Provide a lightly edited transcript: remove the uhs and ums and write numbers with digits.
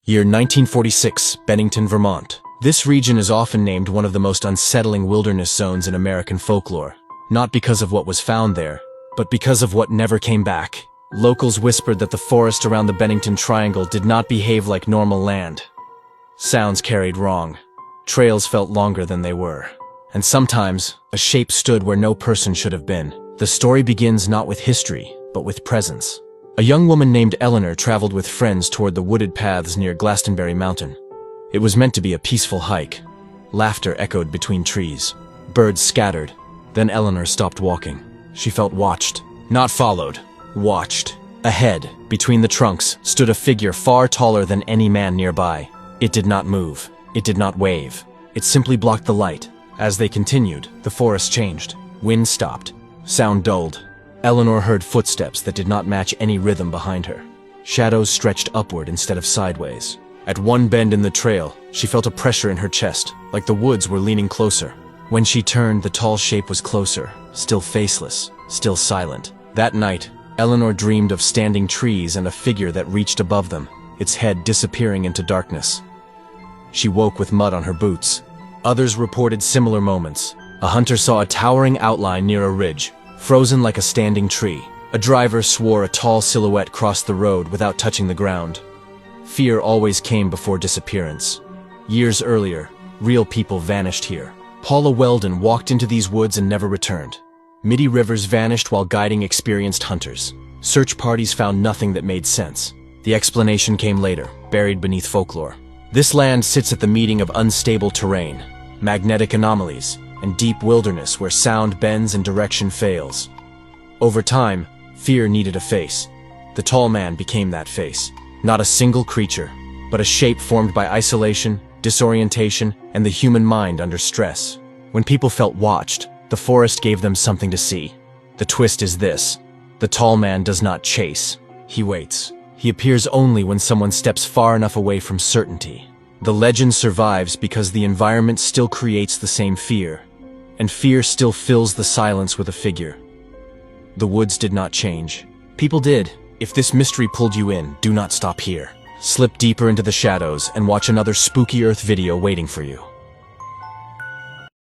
Year 1946, Bennington, Vermont. This region is often named one of the most unsettling wilderness zones in American folklore, not because of what was found there, but because of what never came back. Locals whispered that the forest around the Bennington Triangle did not behave like normal land. Sounds carried wrong. Trails felt longer than they were. And sometimes, a shape stood where no person should have been. The story begins not with history, but with presence. A young woman named Eleanor traveled with friends toward the wooded paths near Glastonbury Mountain. It was meant to be a peaceful hike. Laughter echoed between trees. Birds scattered. Then Eleanor stopped walking. She felt watched. Not followed. Watched. Ahead, between the trunks, stood a figure far taller than any man nearby. It did not move. It did not wave. It simply blocked the light. As they continued, the forest changed. Wind stopped. Sound dulled. Eleanor heard footsteps that did not match any rhythm behind her. Shadows stretched upward instead of sideways. At one bend in the trail, she felt a pressure in her chest, like the woods were leaning closer. When she turned, the tall shape was closer, still faceless, still silent. That night, Eleanor dreamed of standing trees and a figure that reached above them, its head disappearing into darkness. She woke with mud on her boots. Others reported similar moments. A hunter saw a towering outline near a ridge, frozen like a standing tree. A driver swore a tall silhouette crossed the road without touching the ground. Fear always came before disappearance. Years earlier, real people vanished here. Paula Weldon walked into these woods and never returned. Midi rivers vanished while guiding experienced hunters. Search parties found nothing that made sense. The explanation came later, buried beneath folklore. This land sits at the meeting of unstable terrain, magnetic anomalies, and deep wilderness where sound bends and direction fails. Over time, fear needed a face. The tall man became that face. Not a single creature, but a shape formed by isolation, disorientation, and the human mind under stress. When people felt watched, the forest gave them something to see. The twist is this: the tall man does not chase. He waits. He appears only when someone steps far enough away from certainty. The legend survives because the environment still creates the same fear, and fear still fills the silence with a figure. The woods did not change. People did. If this mystery pulled you in, do not stop here. Slip deeper into the shadows and watch another Spooky Earth video waiting for you.